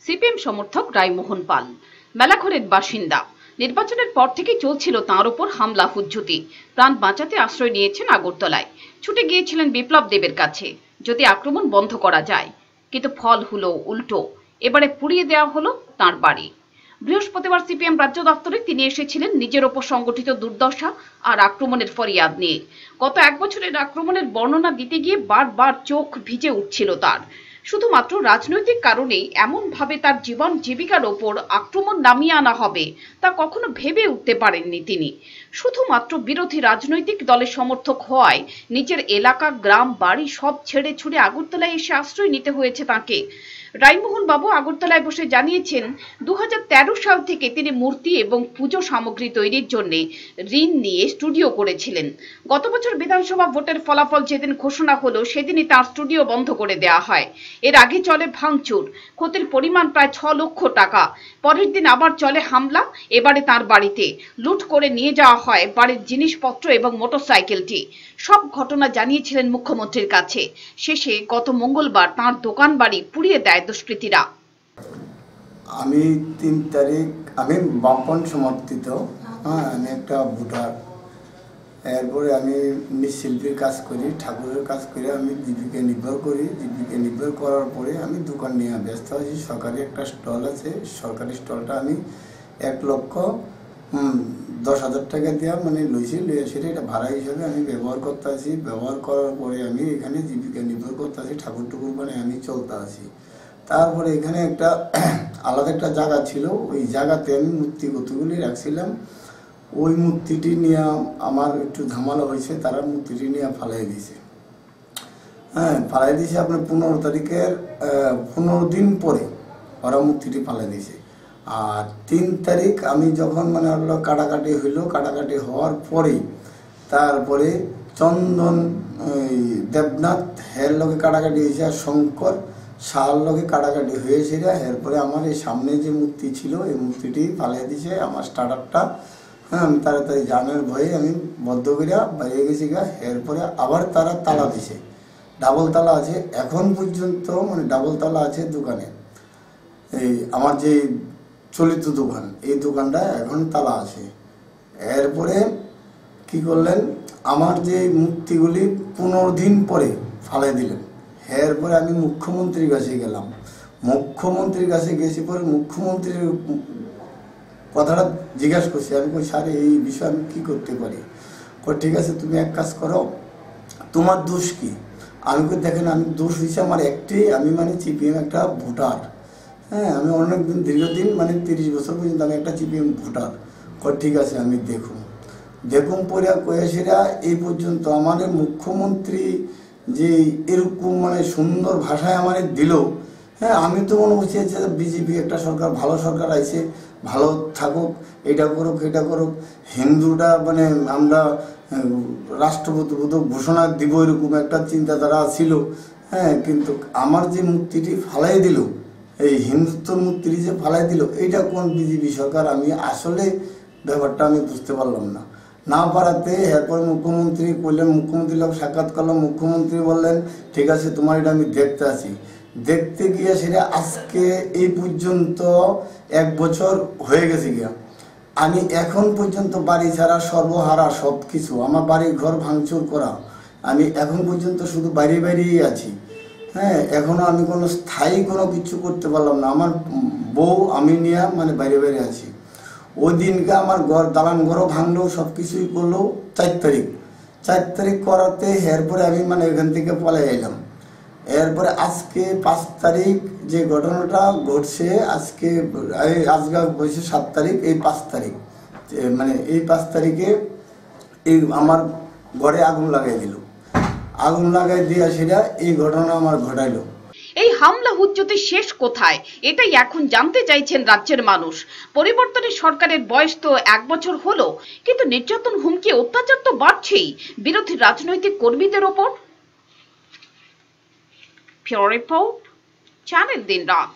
CPM সমর্থক রায়মোহন পাল মেলাঘরের বাসিন্দা। নির্বাচনের পর থেকেই চলছিল তাঁর উপর হামলা হুজ্জুতি। প্রাণ বাঁচাতে আশ্রয় নিয়েছেন আগরতলায়। ছুটে গিয়েছিলেন বিপ্লব দেবের কাছে যদি আক্রমণ বন্ধ করা যায়, কিন্তু ফল হলো উল্টো। এবারে পুড়িয়ে দেওয়া হলো তাঁর বাড়ি। বৃহস্পতিবার সিপিএম রাজ্য দপ্তরে তিনি এসেছিলেন নিজের ওপর সংগঠিত দুর্দশা আর আক্রমণের ফরিয়াদ নিয়ে। গত এক বছরের আক্রমণের বর্ণনা দিতে গিয়ে বারবার চোখ ভিজে উঠছিল তার। শুধুমাত্র রাজনৈতিক কারণেই এমনভাবে তার জীবন জীবিকার ওপর আক্রমণ নামিয়ে আনা হবে তা কখনো ভেবে উঠতে পারেননি তিনি। শুধুমাত্র বিরোধী রাজনৈতিক দলের সমর্থক হওয়ায় নিজের এলাকা, গ্রাম, বাড়ি সব ছেড়ে ছুড়ে আগরতলায় এসে আশ্রয় নিতে হয়েছে তাকে। রায়মোহন বাবু আগরতলায় বসে জানিয়েছেন, 2013 সাল থেকে তিনি মূর্তি এবং পুজো সামগ্রী তৈরির জন্য ঋণ নিয়ে স্টুডিও করেছিলেন। গত বছর বিধানসভা ভোটের ফলাফল যেদিন ঘোষণা হলো সেদিনই তার স্টুডিও বন্ধ করে দেওয়া হয়। এর আগে চলে ভাঙচুর, ক্ষতির পরিমাণ প্রায় 6 লক্ষ টাকা। পরের দিন আবার চলে হামলা, এবারে তার বাড়িতে লুট করে নিয়ে যাওয়া হয় বাড়ির জিনিসপত্র এবং মোটরসাইকেলটি। সব ঘটনা জানিয়েছিলেন মুখ্যমন্ত্রীর কাছে। শেষে গত মঙ্গলবার তাঁর দোকান বাড়ি পুড়িয়ে দেয় দুষ্কৃতীরা। আমি 3 তারিখ আমি বামপন সমর্থিত, আমি একটা ভোটার। এরপরে আমি শিল্পীর কাজ করি, ঠাকুরের কাজ করে আমি জীবিকা নির্ভর করি। জীবিকা নির্ভর করার পরে আমি দোকান নিয়ে ব্যস্ত আছি। সরকারি একটা স্টল আছে, সরকারি স্টলটা আমি 1,10,000 টাকা দেওয়া লইছি, লইয়া সেটা এটা ভাড়া হিসাবে আমি ব্যবহার করতে আছি। ব্যবহার করার পরে আমি এখানে জীবিকা নির্ভর করতে আছি, ঠাকুর টুকুর আমি চলতে আছি। তারপরে এখানে একটা আলাদা একটা জায়গা ছিল, ওই জায়গাতে আমি মূর্তি কতগুলি রাখছিলাম। ওই মূর্তিটি নিয়ে আমার একটু ঝামেলা হয়েছে, তারা মূর্তিটি নিয়ে ফালাই দিয়েছে। ফালাই দিয়েছে আপনার 15 তারিখের 15 দিন পরে ওরা মূর্তিটি ফালাই দিয়েছে। আর 3 তারিখ আমি যখন কাটাকাটি হইলো, কাটাকাটি হওয়ার পরেই তারপরে চন্দন দেবনাথ হের লগে কাটাকাটি হয়েছে, আর শঙ্কর শাল লগে কাটাকাটি হয়েছে। এরপরে আমার এই সামনে যে মূর্তি ছিল এই মূর্তিটি ফালিয়ে দিছে। আমার স্টার্টারটা আমি তাড়াতাড়ি জানের ভয়ে আমি বদ্ধ করিয়া বাইরে গেছি গা। এরপরে আবার তারা তালা দিছে, ডাবল তালা আছে এখন পর্যন্ত, ডাবল তালা আছে দোকানে। এই আমার যে চলিত দোকান, এই দোকানটা এখন তালা আছে। এরপরে কি করলেন, আমার যে মূর্তিগুলি 15 দিন পরে ফালাই দিলেন। এরপরে আমি মুখ্যমন্ত্রীর কাছে গেলাম। মুখ্যমন্ত্রীর কাছে গেছি পরে মুখ্যমন্ত্রীর কথাটা জিজ্ঞাসা করছি। আমি কই স্যার এই বিষয়ে আমি কী করতে পারি? ঠিক আছে, তুমি এক কাজ করো, তোমার দোষ কি? আমি কই দেখেন, আমি দোষ হয়েছে আমার একটাই, আমি সিপিএম একটা ভোটার। আমি অনেকদিন দীর্ঘদিন 30 বছর পর্যন্ত আমি একটা সিপিএম ভোটার। ঠিক আছে, আমি দেখুন পরে কয়েছেরা এই পর্যন্ত আমাদের মুখ্যমন্ত্রী যে এরকম সুন্দর ভাষায় আমার দিল। আমি তো মনে করছি যে বিজেপি একটা সরকার, ভালো সরকার আইছে, ভালো থাকুক, এটা করুক এটা করুক, হিন্দুটা আমরা রাষ্ট্রপতি ঘোষণা দিব, এরকম একটা চিন্তাধারা ছিল। কিন্তু আমার যে মূর্তিটি ফালাই দিল, এই হিন্দুত্বর মূর্তিটি যে ফালাই দিল, এইটা কোন বিজেপি সরকার? আমি আসলে ব্যাপারটা আমি বুঝতে পারলাম না পারাতে এরপরে মুখ্যমন্ত্রী বললেন, মুখ্যমন্ত্রীর লোক সাক্ষাৎ করলাম। মুখ্যমন্ত্রী বললেন ঠিক আছে, তোমার এটা আমি দেখতে আছি। দেখতে গিয়ে সেটা আজকে এই পর্যন্ত 1 বছর হয়ে গেছে গিয়া। আমি এখন পর্যন্ত বাড়ি ছাড়া, সর্বহারা সব কিছু, আমার বাড়ি ঘর ভাঙচুর করা, আমি এখন পর্যন্ত শুধু বাইরেই আছি। এখনো আমি কোনো স্থায়ী কোনো কিছু করতে পারলাম না। আমার বউ আমি নিয়ে বাইরে আছি। ওই দিনকে আমার দালান ঘরও ভাঙলো, সব কিছুই করলো 4 তারিখ করাতে। এরপরে আমি এখান থেকে পলাই এলাম। এরপরে আজকে 5 তারিখ যে ঘটনাটা ঘটছে, আজকে বলছে 7 তারিখ, এই 5 তারিখ এই 5 তারিখে এই আমার ঘরে আগুন লাগাই দিল। আগুন লাগাই দিয়ে সেটা এই ঘটনা আমার ঘটাইলো। এই হামলা হুজ্জতের শেষ কোথায়, এটাই এখন জানতে চাইছেন রাজ্যের মানুষ। পরিবর্তনের সরকারের বয়স তো 1 বছর হলো, কিন্তু নির্যাতন, হুমকি, অত্যাচার তো বাড়ছেই বিরোধী রাজনৈতিক কর্মীদের ওপর। রিপোর্ট, চ্যানেল দিনরাত।